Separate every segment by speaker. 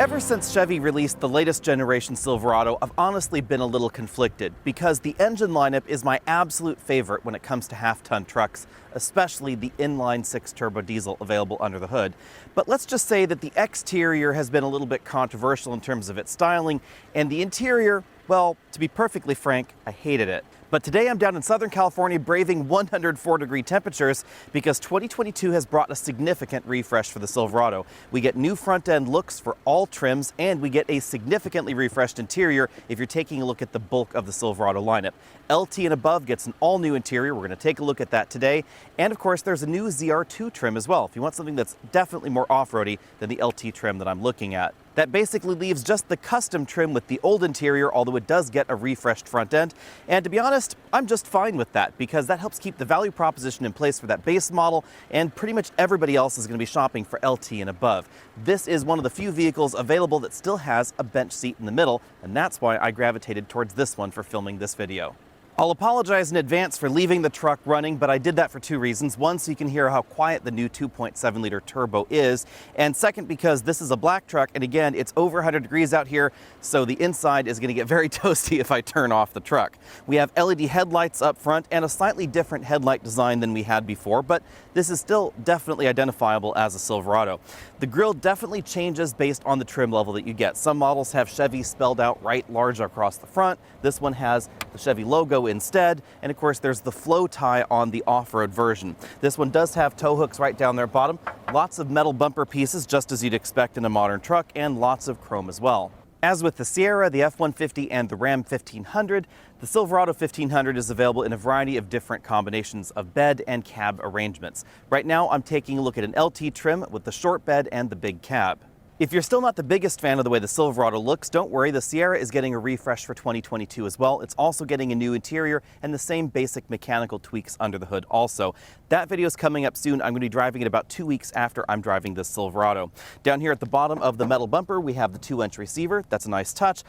Speaker 1: Ever since Chevy released the latest generation Silverado, I've honestly been a little conflicted because the engine lineup is my absolute favorite when it comes to half-ton trucks, especially the inline 6 turbo diesel available under the hood. But let's just say that the exterior has been a little bit controversial in terms of its styling, and the interior, well, to be perfectly frank, I hated it. But today I'm down in Southern California braving 104-degree temperatures because 2022 has brought a significant refresh for the Silverado. We get new front-end looks for all trims, and we get a significantly refreshed interior if you're taking a look at the bulk of the Silverado lineup. LT and above gets an all-new interior. We're going to take a look at that today. And of course, there's a new ZR2 trim as well, if you want something that's definitely more off-roady than the LT trim that I'm looking at. That basically leaves just the custom trim with the old interior, although it does get a refreshed front end. And to be honest, I'm just fine with that because that helps keep the value proposition in place for that base model, and pretty much everybody else is going to be shopping for LT and above. This is one of the few vehicles available that still has a bench seat in the middle, and that's why I gravitated towards this one for filming this video. I'll apologize in advance for leaving the truck running, but I did that for two reasons. One, so you can hear how quiet the new 2.7-liter turbo is, and second, because this is a black truck, and again, it's over 100 degrees out here, so the inside is going to get very toasty if I turn off the truck. We have LED headlights up front and a slightly different headlight design than we had before, but this is still definitely identifiable as a Silverado. The grille definitely changes based on the trim level that you get. Some models have Chevy spelled out right large across the front. This one has the Chevy logo instead, and of course there's the flow tie on the off-road version. This one does have tow hooks right down there bottom, lots of metal bumper pieces just as you'd expect in a modern truck, and lots of chrome as well. As with the Sierra, the F-150, and the Ram 1500, the Silverado 1500 is available in a variety of different combinations of bed and cab arrangements. Right now I'm taking a look at an LT trim with the short bed and the big cab. If you're still not the biggest fan of the way the Silverado looks, don't worry, the Sierra is getting a refresh for 2022 as well. It's also getting a new interior and the same basic mechanical tweaks under the hood also. That video is coming up soon. I'm going to be driving it about 2 weeks after I'm driving this Silverado. Down here at the bottom of the metal bumper, we have the 2-inch receiver. That's a nice touch.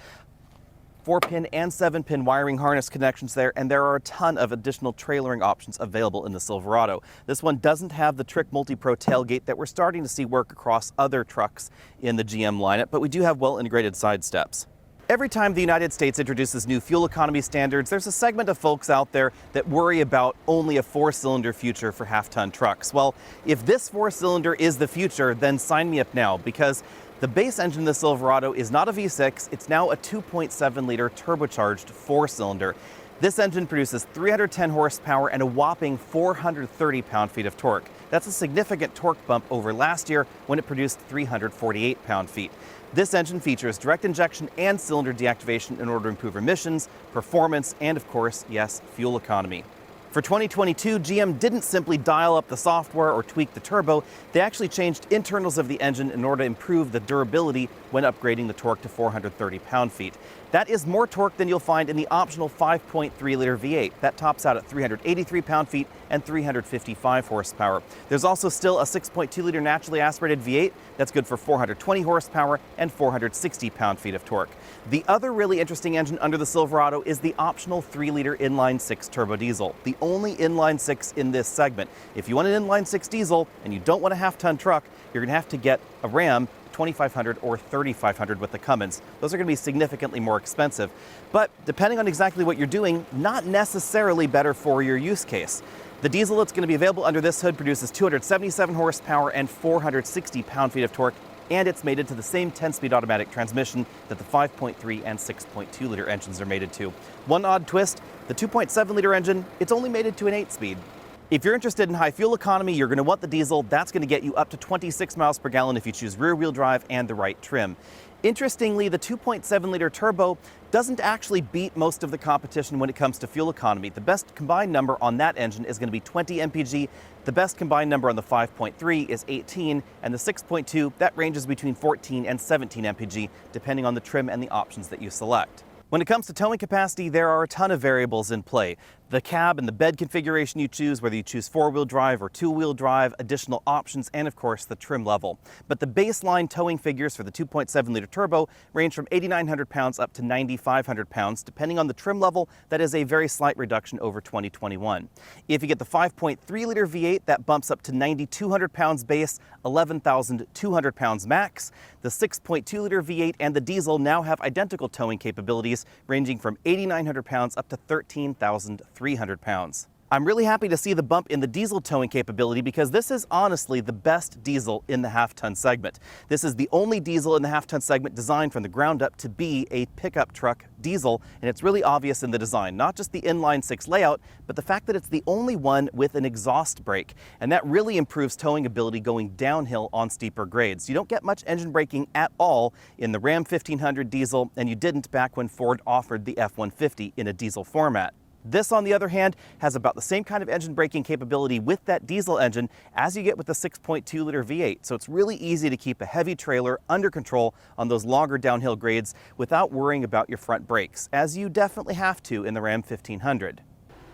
Speaker 1: 4-pin and 7-pin wiring harness connections there, and there are a ton of additional trailering options available in the Silverado. This one doesn't have the Trick Multi-Pro tailgate that we're starting to see work across other trucks in the GM lineup, but we do have well-integrated side steps. Every time the United States introduces new fuel economy standards, there's a segment of folks out there that worry about only a 4-cylinder future for half-ton trucks. Well, if this 4-cylinder is the future, then sign me up now, because the base engine of the Silverado is not a V6, it's now a 2.7-liter turbocharged 4-cylinder. This engine produces 310 horsepower and a whopping 430 pound-feet of torque. That's a significant torque bump over last year when it produced 348 pound-feet. This engine features direct injection and cylinder deactivation in order to improve emissions, performance, and of course, yes, fuel economy. For 2022, GM didn't simply dial up the software or tweak the turbo, they actually changed internals of the engine in order to improve the durability when upgrading the torque to 430 pound-feet. That is more torque than you'll find in the optional 5.3-liter V8. That tops out at 383 pound-feet and 355 horsepower. There's also still a 6.2-liter naturally aspirated V8 that's good for 420 horsepower and 460 pound-feet of torque. The other really interesting engine under the Silverado is the optional 3-liter inline 6 turbo diesel, the only inline 6 in this segment. If you want an inline 6 diesel and you don't want a half-ton truck, you're going to have to get a Ram 2500 or 3500 with the Cummins. Those are going to be significantly more expensive, but depending on exactly what you're doing, not necessarily better for your use case. The diesel that's going to be available under this hood produces 277 horsepower and 460 pound-feet of torque, and it's mated to the same 10-speed automatic transmission that the 5.3 and 6.2-liter engines are mated to. One odd twist, the 2.7-liter engine, it's only mated to an 8-speed. If you're interested in high fuel economy, you're going to want the diesel. That's going to get you up to 26 miles per gallon if you choose rear-wheel drive and the right trim. Interestingly, the 2.7-liter turbo doesn't actually beat most of the competition when it comes to fuel economy. The best combined number on that engine is going to be 20 mpg. The best combined number on the 5.3 is 18, and the 6.2, that ranges between 14 and 17 mpg, depending on the trim and the options that you select. When it comes to towing capacity, there are a ton of variables in play. The cab and the bed configuration you choose, whether you choose four-wheel drive or two-wheel drive, additional options, and of course the trim level. But the baseline towing figures for the 2.7-liter turbo range from 8,900 pounds up to 9,500 pounds, depending on the trim level. That is a very slight reduction over 2021. If you get the 5.3-liter V8, that bumps up to 9,200 pounds base, 11,200 pounds max. The 6.2-liter V8 and the diesel now have identical towing capabilities, ranging from 8,900 pounds up to 13,300 pounds. I'm really happy to see the bump in the diesel towing capability because this is honestly the best diesel in the half-ton segment. This is the only diesel in the half-ton segment designed from the ground up to be a pickup truck diesel, and it's really obvious in the design, not just the inline-six layout, but the fact that it's the only one with an exhaust brake, and that really improves towing ability going downhill on steeper grades. You don't get much engine braking at all in the Ram 1500 diesel, and you didn't back when Ford offered the F-150 in a diesel format. This, on the other hand, has about the same kind of engine braking capability with that diesel engine as you get with the 6.2-liter V8. So it's really easy to keep a heavy trailer under control on those longer downhill grades without worrying about your front brakes, as you definitely have to in the Ram 1500.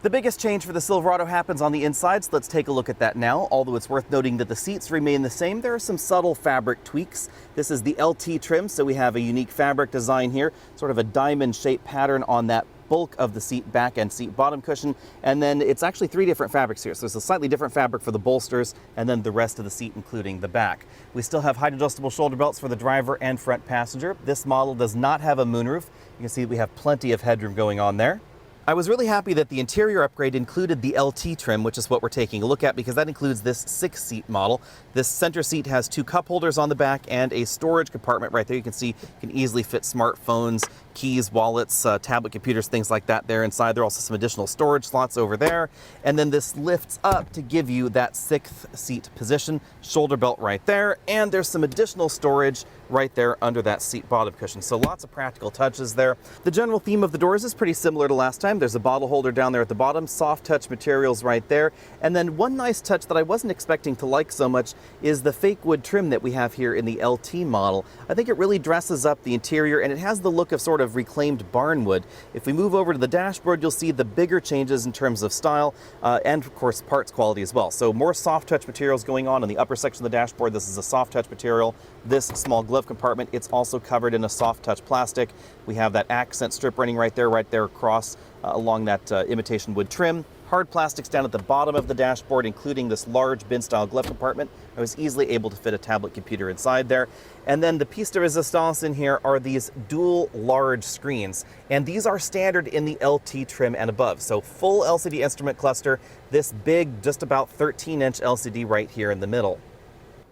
Speaker 1: The biggest change for the Silverado happens on the inside, so let's take a look at that now. Although it's worth noting that the seats remain the same, there are some subtle fabric tweaks. This is the LT trim, so we have a unique fabric design here, sort of a diamond-shaped pattern on that bulk of the seat back and seat bottom cushion, and then it's actually three different fabrics here. So there's a slightly different fabric for the bolsters and then the rest of the seat, including the back. We still have height adjustable shoulder belts for the driver and front passenger. This model does not have a moonroof. You can see we have plenty of headroom going on there. I was really happy that the interior upgrade included the LT trim, which is what we're taking a look at because that includes this 6-seat model. This center seat has 2 cup holders on the back and a storage compartment right there. You can see you can easily fit smartphones, keys, wallets, tablet computers, things like that there inside. There are also some additional storage slots over there. And then this lifts up to give you that 6th seat position, shoulder belt right there, and there's some additional storage right there under that seat bottom cushion. So lots of practical touches there. The general theme of the doors is pretty similar to last time. There's a bottle holder down there at the bottom, soft touch materials right there. And then one nice touch that I wasn't expecting to like so much is the fake wood trim that we have here in the LT model. I think it really dresses up the interior and it has the look of sort of reclaimed barnwood. If we move over to the dashboard, you'll see the bigger changes in terms of style and of course parts quality as well. So more soft touch materials going on in the upper section of the dashboard. This is a soft touch material. This small glove compartment, it's also covered in a soft touch plastic. We have that accent strip running right there across along that imitation wood trim. Hard plastics down at the bottom of the dashboard, including this large bin-style glove compartment. I was easily able to fit a tablet computer inside there. And then the piece de resistance in here are these dual large screens. And these are standard in the LT trim and above. So full LCD instrument cluster, this big, just about 13-inch LCD right here in the middle.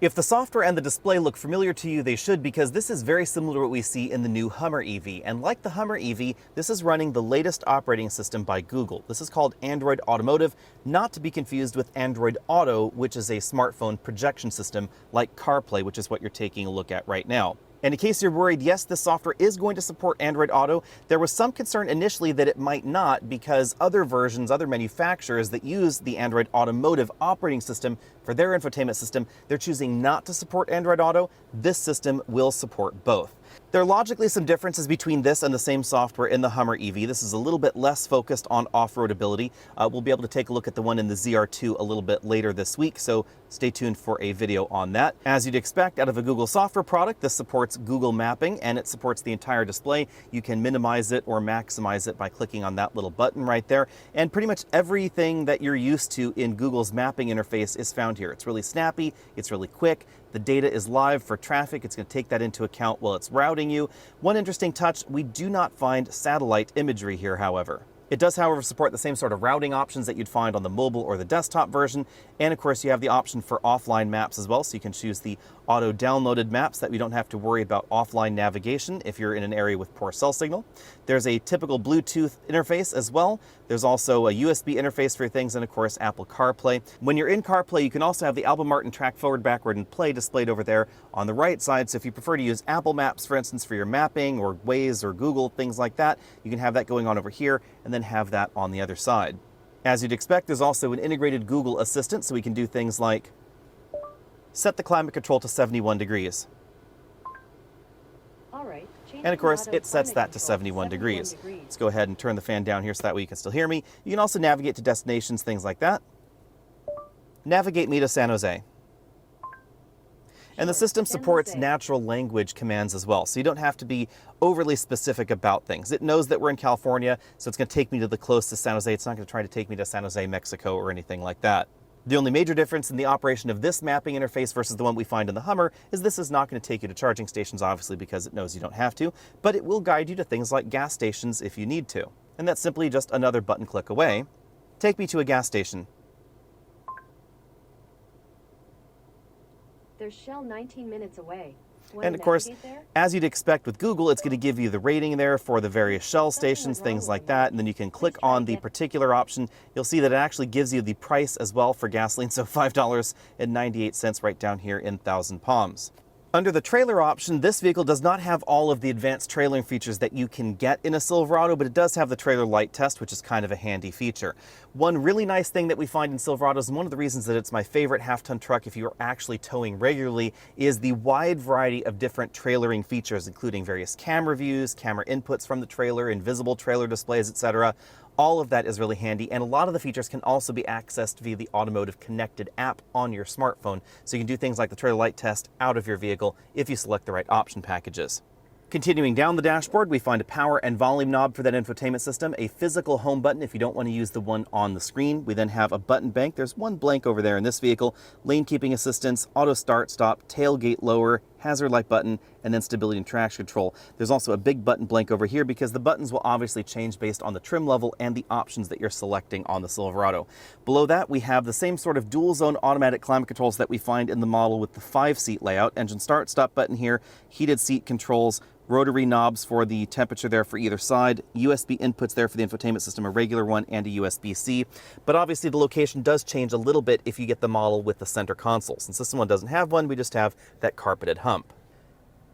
Speaker 1: If the software and the display look familiar to you, they should, because this is very similar to what we see in the new Hummer EV. And like the Hummer EV, this is running the latest operating system by Google. This is called Android Automotive, not to be confused with Android Auto, which is a smartphone projection system like CarPlay, which is what you're taking a look at right now. And in case you're worried, yes, this software is going to support Android Auto. There was some concern initially that it might not because other versions, other manufacturers that use the Android Automotive operating system for their infotainment system, they're choosing not to support Android Auto. This system will support both. There are logically some differences between this and the same software in the Hummer EV. This is a little bit less focused on off-road ability. We'll be able to take a look at the one in the ZR2 a little bit later this week, so stay tuned for a video on that. As you'd expect out of a Google software product, this supports Google Mapping and it supports the entire display. You can minimize it or maximize it by clicking on that little button right there. And pretty much everything that you're used to in Google's mapping interface is found here. It's really snappy, it's really quick. The data is live for traffic. It's going to take that into account while it's routing you. One interesting touch, we do not find satellite imagery here, however. It does, however, support the same sort of routing options that you'd find on the mobile or the desktop version. And of course, you have the option for offline maps as well. So you can choose the auto downloaded maps that we don't have to worry about offline navigation if you're in an area with poor cell signal. There's a typical Bluetooth interface as well. There's also a USB interface for things and of course Apple CarPlay. When you're in CarPlay, you can also have the album art and track forward, backward, and play displayed over there on the right side. So if you prefer to use Apple Maps, for instance, for your mapping or Waze or Google, things like that, you can have that going on over here and then have that on the other side. As you'd expect, there's also an integrated Google Assistant, so we can do things like set the climate control to 71 degrees.
Speaker 2: All right,
Speaker 1: And of course, it sets that to 71 degrees. Let's go ahead and turn the fan down here so that way you can still hear me. You can also navigate to destinations, things like that. Navigate me to San Jose. And the system supports natural language commands as well, so you don't have to be overly specific about things. It knows that we're in California, so it's going to take me to the closest San Jose. It's not going to try to take me to San Jose, Mexico, or anything like that. The only major difference in the operation of this mapping interface versus the one we find in the Hummer is this is not going to take you to charging stations, obviously, because it knows you don't have to, but it will guide you to things like gas stations if you need to. And that's simply just another button click away. Take me to a gas station.
Speaker 2: There's Shell 19 minutes away.
Speaker 1: And of course, as you'd expect with Google, it's going to give you the rating there for the various Shell stations, things like that. And then you can click on the particular option. You'll see that it actually gives you the price as well for gasoline. So $5.98 right down here in Thousand Palms. Under the trailer option, this vehicle does not have all of the advanced trailering features that you can get in a Silverado, but it does have the trailer light test, which is kind of a handy feature. One really nice thing that we find in Silverados, and one of the reasons that it's my favorite half-ton truck if you're actually towing regularly, is the wide variety of different trailering features, including various camera views, camera inputs from the trailer, invisible trailer displays, etc. All of that is really handy, and a lot of the features can also be accessed via the Automotive Connected app on your smartphone, so you can do things like the trailer light test out of your vehicle if you select the right option packages. Continuing down the dashboard, we find a power and volume knob for that infotainment system, a physical home button if you don't want to use the one on the screen. We then have a button bank. There's one blank over there in this vehicle, lane keeping assistance, auto start, stop, tailgate lower, hazard light button, and then stability and traction control. There's also a big button blank over here because the buttons will obviously change based on the trim level and the options that you're selecting on the Silverado. Below that, we have the same sort of dual zone automatic climate controls that we find in the model with the 5-seat layout. Engine start, stop button here, heated seat controls, rotary knobs for the temperature there for either side, USB inputs there for the infotainment system, a regular one and a USB-C. But obviously the location does change a little bit if you get the model with the center console. Since this one doesn't have one, we just have that carpeted hump.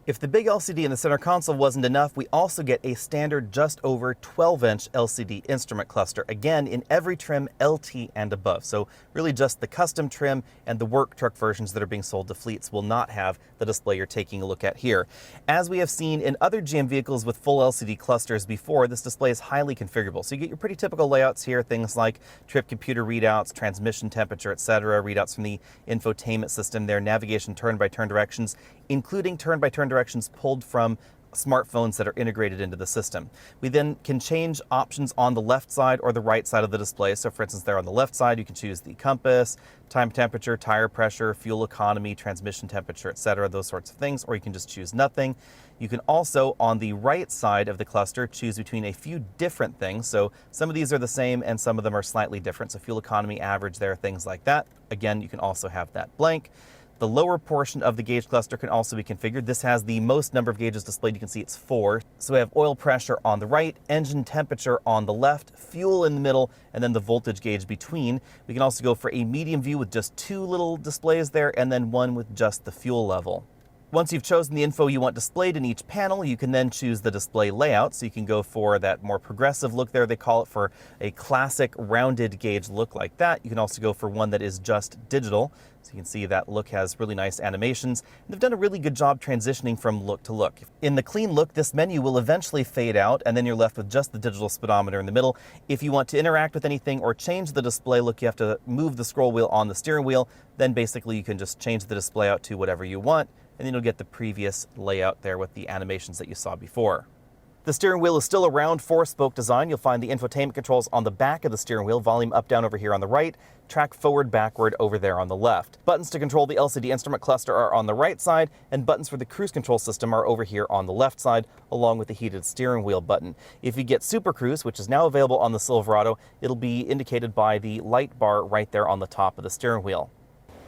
Speaker 1: If the big LCD in the center console wasn't enough, we also get a standard just over 12-inch LCD instrument cluster, again in every trim LT and above. So really just the custom trim and the work truck versions that are being sold to fleets will not have the display you're taking a look at here. As we have seen in other GM vehicles with full LCD clusters before, this display is highly configurable. So you get your pretty typical layouts here, things like trip computer readouts, transmission temperature, etc., readouts from the infotainment system there, navigation turn-by-turn directions, including turn-by-turn directions pulled from smartphones that are integrated into the system. We then can change options on the left side or the right side of the display. So for instance, there on the left side, you can choose the compass, time temperature, tire pressure, fuel economy, transmission temperature, etc., those sorts of things, or you can just choose nothing. You can also, on the right side of the cluster, choose between a few different things. So some of these are the same and some of them are slightly different. So fuel economy, average there, things like that. Again, you can also have that blank. The lower portion of the gauge cluster can also be configured. This has the most number of gauges displayed. You can see it's 4. So we have oil pressure on the right, engine temperature on the left, fuel in the middle, and then the voltage gauge between. We can also go for a medium view with just 2 little displays there, and then one with just the fuel level. Once you've chosen the info you want displayed in each panel, you can then choose the display layout. So you can go for that more progressive look there. They call it for a classic rounded gauge look like that. You can also go for one that is just digital. So you can see that look has really nice animations. And they've done a really good job transitioning from look to look. In the clean look, this menu will eventually fade out, and then you're left with just the digital speedometer in the middle. If you want to interact with anything or change the display look, you have to move the scroll wheel on the steering wheel. Then basically you can just change the display out to whatever you want, and then you'll get the previous layout there with the animations that you saw before. The steering wheel is still a round 4-spoke design. You'll find the infotainment controls on the back of the steering wheel, volume up, down over here on the right, track forward, backward over there on the left. Buttons to control the LCD instrument cluster are on the right side, and buttons for the cruise control system are over here on the left side, along with the heated steering wheel button. If you get Super Cruise, which is now available on the Silverado, it'll be indicated by the light bar right there on the top of the steering wheel.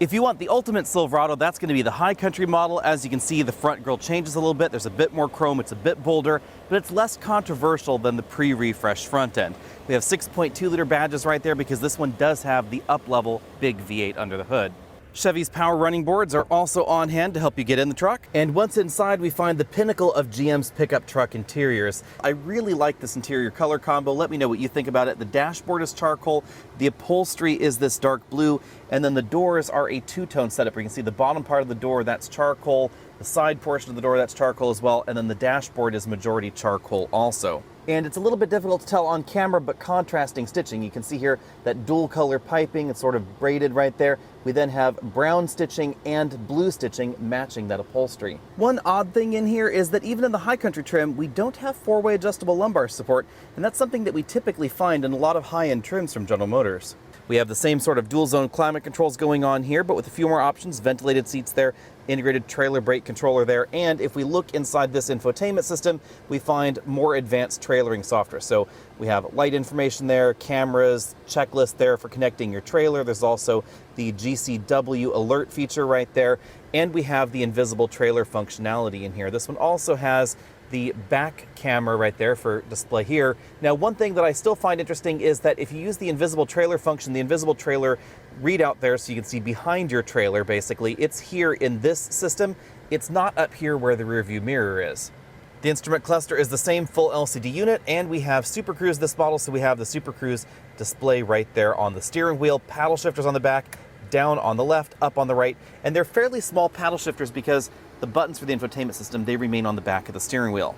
Speaker 1: If you want the ultimate Silverado, that's going to be the High Country model. As you can see, the front grille changes a little bit. There's a bit more chrome, it's a bit bolder, but it's less controversial than the pre-refresh front end. We have 6.2-liter badges right there because this one does have the up-level big V8 under the hood. Chevy's power running boards are also on hand to help you get in the truck. And once inside, we find the pinnacle of GM's pickup truck interiors. I really like this interior color combo. Let me know what you think about it. The dashboard is charcoal, the upholstery is this dark blue, and then the doors are a two-tone setup. You can see the bottom part of the door, that's charcoal. The side portion of the door, that's charcoal as well, and then the dashboard is majority charcoal also. And it's a little bit difficult to tell on camera, but contrasting stitching. You can see here that dual color piping, it's sort of braided right there. We then have brown stitching and blue stitching matching that upholstery. One odd thing in here is that even in the high country trim, we don't have four-way adjustable lumbar support, and that's something that we typically find in a lot of high-end trims from General Motors. We have the same sort of dual zone climate controls going on here, but with a few more options, ventilated seats there, integrated trailer brake controller there, and if we look inside this infotainment system, we find more advanced trailering software. So we have light information there, cameras, checklist there for connecting your trailer. There's also the GCW alert feature right there, and we have the invisible trailer functionality in here. This one also has the back camera right there for display here. Now, one thing that I still find interesting is that if you use the invisible trailer function, the invisible trailer readout there so you can see behind your trailer basically, it's here in this system. It's not up here where the rear view mirror is. The instrument cluster is the same full LCD unit, and we have Super Cruise this model, so we have the Super Cruise display right there on the steering wheel, paddle shifters on the back, down on the left, up on the right, and they're fairly small paddle shifters because the buttons for the infotainment system, they remain on the back of the steering wheel.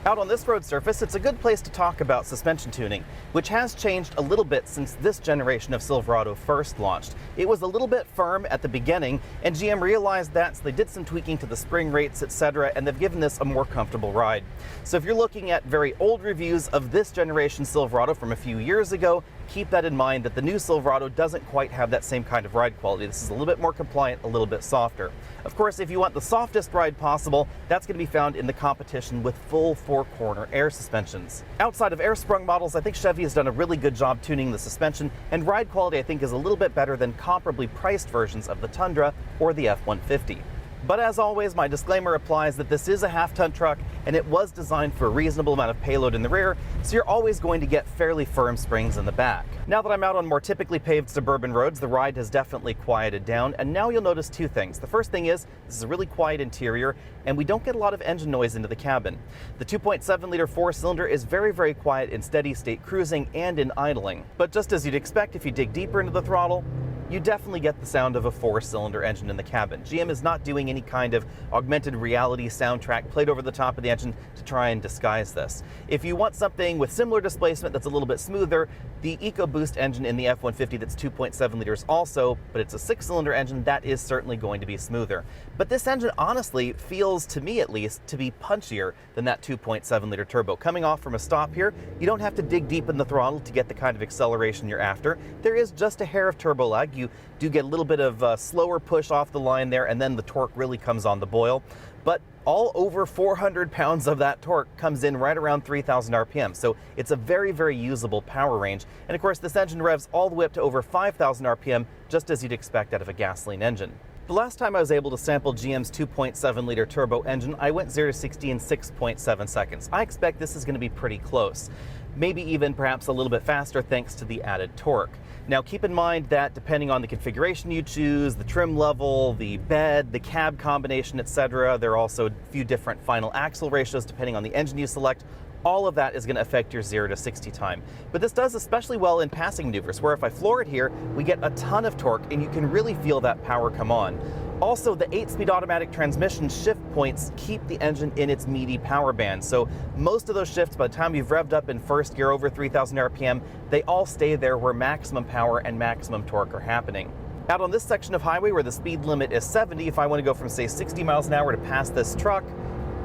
Speaker 1: Out on this road surface, it's a good place to talk about suspension tuning, which has changed a little bit since this generation of Silverado first launched. It was a little bit firm at the beginning, and GM realized that, so they did some tweaking to the spring rates, etc., and they've given this a more comfortable ride. So if you're looking at very old reviews of this generation Silverado from a few years ago, keep that in mind that the new Silverado doesn't quite have that same kind of ride quality. This is a little bit more compliant, a little bit softer. Of course, if you want the softest ride possible, that's going to be found in the competition with full four-corner air suspensions. Outside of air-sprung models, I think Chevy has done a really good job tuning the suspension, and ride quality I think is a little bit better than comparably priced versions of the Tundra or the F-150. But as always, my disclaimer applies that this is a half-ton truck and it was designed for a reasonable amount of payload in the rear, so you're always going to get fairly firm springs in the back. Now that I'm out on more typically paved suburban roads, the ride has definitely quieted down, and now you'll notice two things. The first thing is, this is a really quiet interior, and we don't get a lot of engine noise into the cabin. The 2.7-liter four-cylinder is very, very quiet in steady state cruising and in idling. But just as you'd expect if you dig deeper into the throttle, you definitely get the sound of a four-cylinder engine in the cabin. GM is not doing any kind of augmented reality soundtrack played over the top of the engine to try and disguise this. If you want something with similar displacement that's a little bit smoother, the EcoBoost engine in the F-150 that's 2.7 liters also, but it's a six-cylinder engine, that is certainly going to be smoother. But this engine honestly feels, to me at least, to be punchier than that 2.7-liter turbo. Coming off from a stop here, you don't have to dig deep in the throttle to get the kind of acceleration you're after. There is just a hair of turbo lag. You do get a little bit of slower push off the line there, and then the torque really comes on the boil. But all over 400 pounds of that torque comes in right around 3,000 RPM. So it's a very, very usable power range. And of course, this engine revs all the way up to over 5,000 RPM, just as you'd expect out of a gasoline engine. The last time I was able to sample GM's 2.7-liter turbo engine, I went 0 to 60 in 6.7 seconds. I expect this is going to be pretty close. Maybe even perhaps a little bit faster thanks to the added torque. Now keep in mind that depending on the configuration you choose, the trim level, the bed, the cab combination, etc., there are also a few different final axle ratios depending on the engine you select. All of that is going to affect your 0 to 60 time. But this does especially well in passing maneuvers, where if I floor it here, we get a ton of torque and you can really feel that power come on. Also, the 8-speed automatic transmission shift points keep the engine in its meaty power band. So most of those shifts, by the time you've revved up in first gear over 3,000 RPM, they all stay there where maximum power and maximum torque are happening. Out on this section of highway where the speed limit is 70, if I want to go from say 60 miles an hour to pass this truck,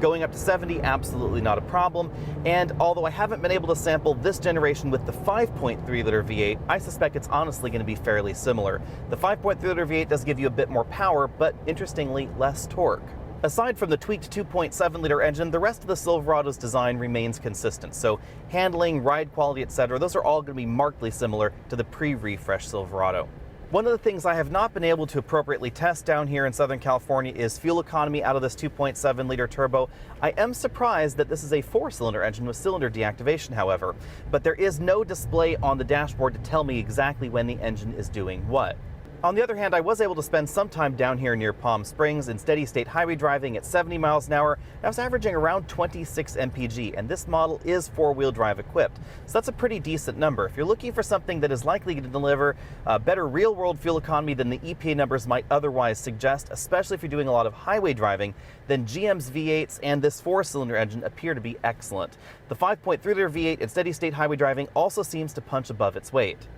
Speaker 1: going up to 70, absolutely not a problem. And although I haven't been able to sample this generation with the 5.3-liter V8, I suspect it's honestly going to be fairly similar. The 5.3-liter V8 does give you a bit more power, but interestingly, less torque. Aside from the tweaked 2.7-liter engine, the rest of the Silverado's design remains consistent. So handling, ride quality, etc., those are all going to be markedly similar to the pre-refresh Silverado. One of the things I have not been able to appropriately test down here in Southern California is fuel economy out of this 2.7-liter turbo. I am surprised that this is a 4-cylinder engine with cylinder deactivation, however, but there is no display on the dashboard to tell me exactly when the engine is doing what. On the other hand, I was able to spend some time down here near Palm Springs in steady state highway driving at 70 miles an hour. I was averaging around 26 mpg, and this model is four-wheel drive equipped. So that's a pretty decent number. If you're looking for something that is likely to deliver better real-world fuel economy than the EPA numbers might otherwise suggest, especially if you're doing a lot of highway driving, then GM's V8s and this four-cylinder engine appear to be excellent. The 5.3-liter V8 in steady state highway driving also seems to punch above its weight.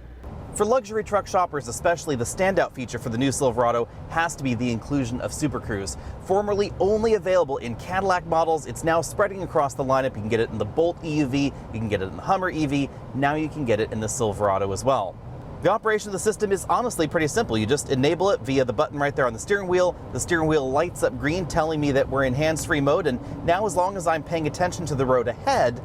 Speaker 1: For luxury truck shoppers especially, the standout feature for the new Silverado has to be the inclusion of Super Cruise. Formerly only available in Cadillac models, it's now spreading across the lineup. You can get it in the Bolt EUV, you can get it in the Hummer EV, now you can get it in the Silverado as well. The operation of the system is honestly pretty simple. You just enable it via the button right there on the steering wheel. The steering wheel lights up green telling me that we're in hands-free mode, and now as long as I'm paying attention to the road ahead,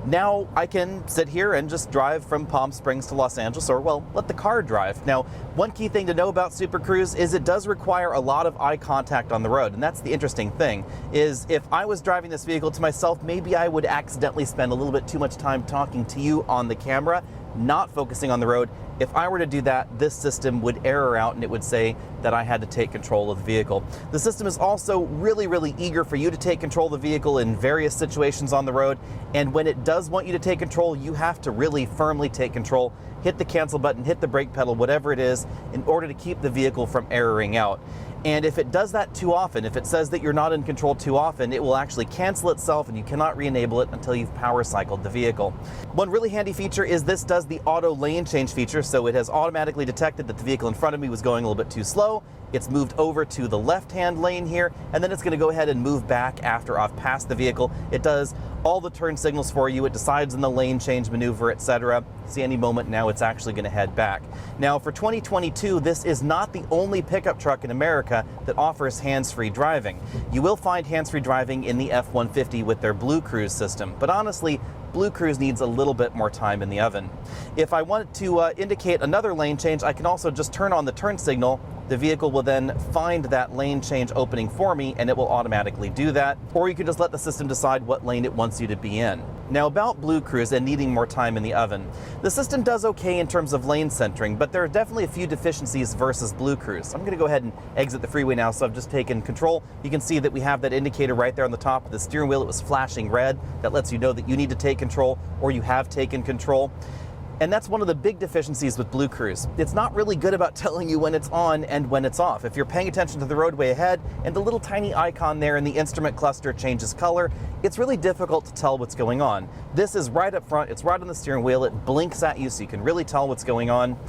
Speaker 1: now I can sit here and just drive from Palm Springs to Los Angeles, or, well, let the car drive. Now, one key thing to know about Super Cruise is it does require a lot of eye contact on the road, and that's the interesting thing, is if I was driving this vehicle to myself, maybe I would accidentally spend a little bit too much time talking to you on the camera, not focusing on the road. If I were to do that, this system would error out and it would say that I had to take control of the vehicle. The system is also really eager for you to take control of the vehicle in various situations on the road. And when it does want you to take control, you have to really firmly take control, hit the cancel button, hit the brake pedal, whatever it is, in order to keep the vehicle from erroring out. And if it does that too often, if it says that you're not in control too often, it will actually cancel itself and you cannot re-enable it until you've power cycled the vehicle. One really handy feature is this does the auto lane change feature, so it has automatically detected that the vehicle in front of me was going a little bit too slow. It's moved over to the left-hand lane here, and then it's going to go ahead and move back after I've passed the vehicle. It does all the turn signals for you. It decides on the lane change maneuver, etc. See, any moment now it's actually going to head back. Now, for 2022, this is not the only pickup truck in America that offers hands-free driving. You will find hands-free driving in the F-150 with their Blue Cruise system, but honestly, Blue Cruise needs a little bit more time in the oven. If I wanted to indicate another lane change, I can also just turn on the turn signal. The vehicle will then find that lane change opening for me and it will automatically do that. Or you can just let the system decide what lane it wants you to be in. Now, about Blue Cruise and needing more time in the oven, the system does okay in terms of lane centering, but there are definitely a few deficiencies versus Blue Cruise. I'm going to go ahead and exit the freeway now, so I've just taken control. You can see that we have that indicator right there on the top of the steering wheel. It was flashing red. That lets you know that you need to take control or you have taken control. And that's one of the big deficiencies with Blue Cruise. It's not really good about telling you when it's on and when it's off. If you're paying attention to the roadway ahead and the little tiny icon there in the instrument cluster changes color, it's really difficult to tell what's going on. This is right up front, it's right on the steering wheel, it blinks at you so you can really tell what's going on.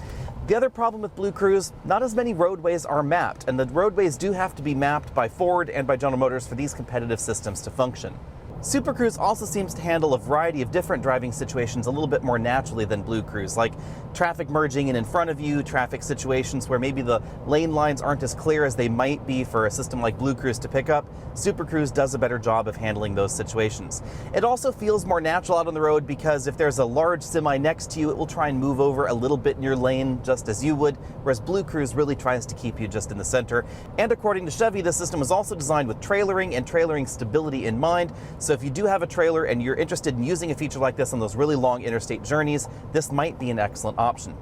Speaker 1: The other problem with Blue Cruise, not as many roadways are mapped, and the roadways do have to be mapped by Ford and by General Motors for these competitive systems to function. Super Cruise also seems to handle a variety of different driving situations a little bit more naturally than Blue Cruise, like traffic merging in front of you, traffic situations where maybe the lane lines aren't as clear as they might be for a system like Blue Cruise to pick up. Super Cruise does a better job of handling those situations. It also feels more natural out on the road because if there's a large semi next to you, it will try and move over a little bit in your lane just as you would, whereas Blue Cruise really tries to keep you just in the center. And according to Chevy, this system was also designed with trailering and trailering stability in mind. So if you do have a trailer and you're interested in using a feature like this on those really long interstate journeys, this might be an excellent option.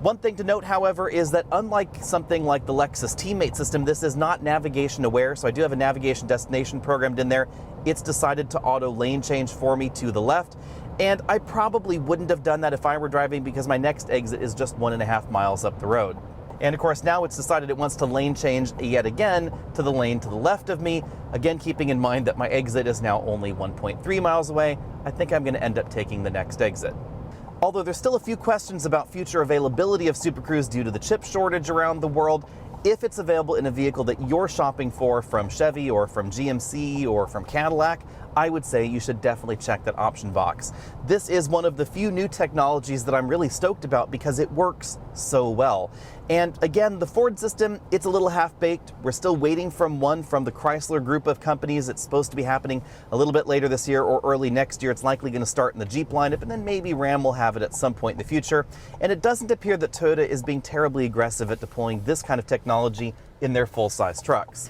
Speaker 1: One thing to note, however, is that unlike something like the Lexus Teammate system, this is not navigation aware, so I do have a navigation destination programmed in there. It's decided to auto lane change for me to the left, and I probably wouldn't have done that if I were driving because my next exit is just 1.5 miles up the road. And of course, now it's decided it wants to lane change yet again to the lane to the left of me. Again, keeping in mind that my exit is now only 1.3 miles away, I think I'm going to end up taking the next exit. Although there's still a few questions about future availability of Super Cruise due to the chip shortage around the world. If it's available in a vehicle that you're shopping for from Chevy or from GMC or from Cadillac, I would say you should definitely check that option box. This is one of the few new technologies that I'm really stoked about because it works so well. And again, the Ford system, it's a little half-baked. We're still waiting from one from the Chrysler group of companies. It's supposed to be happening a little bit later this year or early next year. It's likely going to start in the Jeep lineup, and then maybe Ram will have it at some point in the future. And it doesn't appear that Toyota is being terribly aggressive at deploying this kind of technology in their full-size trucks.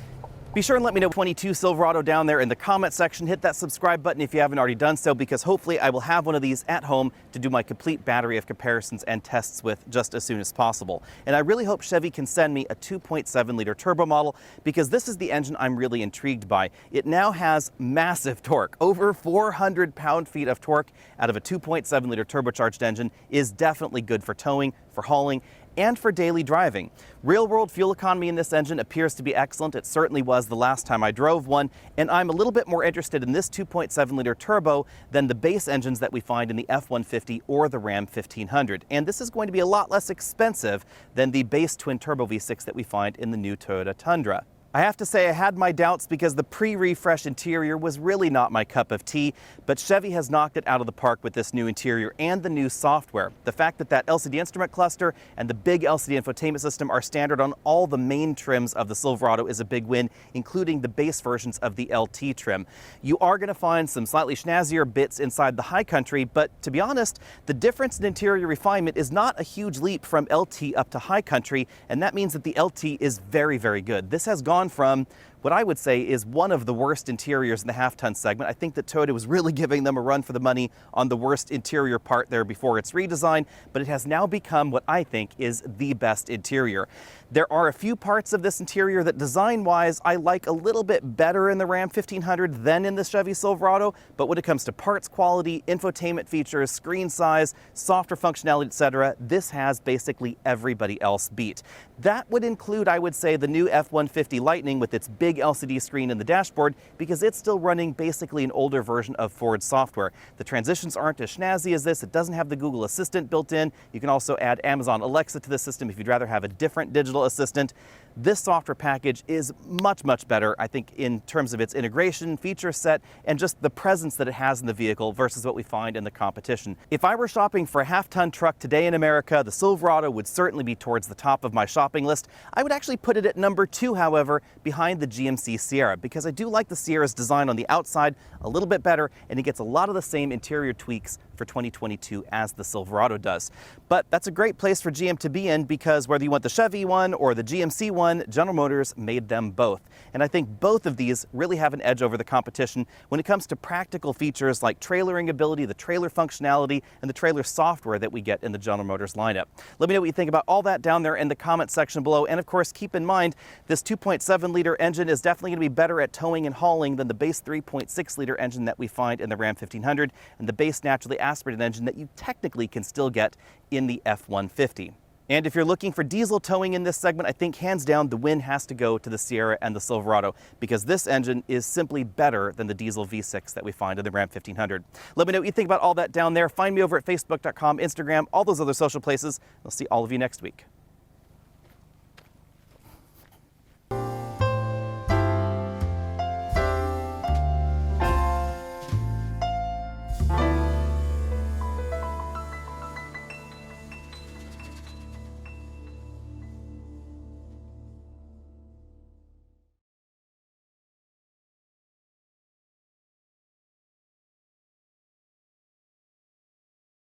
Speaker 1: Be sure and let me know 22 Silverado down there in the comment section. Hit that subscribe button if you haven't already done so, because hopefully I will have one of these at home to do my complete battery of comparisons and tests with just as soon as possible. And I really hope Chevy can send me a 2.7 liter turbo model, because this is the engine I'm really intrigued by. It now has massive torque. Over 400 pound-feet of torque out of a 2.7 liter turbocharged engine is definitely good for towing, for hauling, and for daily driving. Real-world fuel economy in this engine appears to be excellent. It certainly was the last time I drove one, and I'm a little bit more interested in this 2.7 liter turbo than the base engines that we find in the F-150 or the Ram 1500. And this is going to be a lot less expensive than the base twin-turbo V6 that we find in the new Toyota Tundra. I have to say I had my doubts because the pre-refresh interior was really not my cup of tea, but Chevy has knocked it out of the park with this new interior and the new software. The fact that that LCD instrument cluster and the big LCD infotainment system are standard on all the main trims of the Silverado is a big win, including the base versions of the LT trim. You are going to find some slightly snazzier bits inside the High Country, but to be honest, the difference in interior refinement is not a huge leap from LT up to High Country, and that means that the LT is very, very good. This has gone from what I would say is one of the worst interiors in the half-ton segment. I think that Toyota was really giving them a run for the money on the worst interior part there before its redesign, but it has now become what I think is the best interior. There are a few parts of this interior that design-wise I like a little bit better in the Ram 1500 than in the Chevy Silverado, but when it comes to parts quality, infotainment features, screen size, software functionality, etc., this has basically everybody else beat. That would include, I would say, the new F-150 Lightning with its big LCD screen in the dashboard, because it's still running basically an older version of Ford software. The transitions aren't as snazzy as this. It doesn't have the Google Assistant built in. You can also add Amazon Alexa to the system if you'd rather have a different digital assistant. This software package is much, much better, I think, in terms of its integration, feature set, and just the presence that it has in the vehicle versus what we find in the competition. If I were shopping for a half-ton truck today in America, the Silverado would certainly be towards the top of my shopping list. I would actually put it at number 2, however, behind the GMC Sierra, because I do like the Sierra's design on the outside a little bit better, and it gets a lot of the same interior tweaks for 2022 as the Silverado does. But that's a great place for GM to be in, because whether you want the Chevy one or the GMC one, General Motors made them both. And I think both of these really have an edge over the competition when it comes to practical features like trailering ability, the trailer functionality, and the trailer software that we get in the General Motors lineup. Let me know what you think about all that down there in the comment section below. And of course, keep in mind, this 2.7 liter engine is definitely going to be better at towing and hauling than the base 3.6 liter engine that we find in the Ram 1500 and the base naturally aspirated engine that you technically can still get in the F-150. And if you're looking for diesel towing in this segment, I think hands down the win has to go to the Sierra and the Silverado, because this engine is simply better than the diesel V6 that we find in the Ram 1500. Let me know what you think about all that down there. Find me over at facebook.com, Instagram, all those other social places. I'll see all of you next week.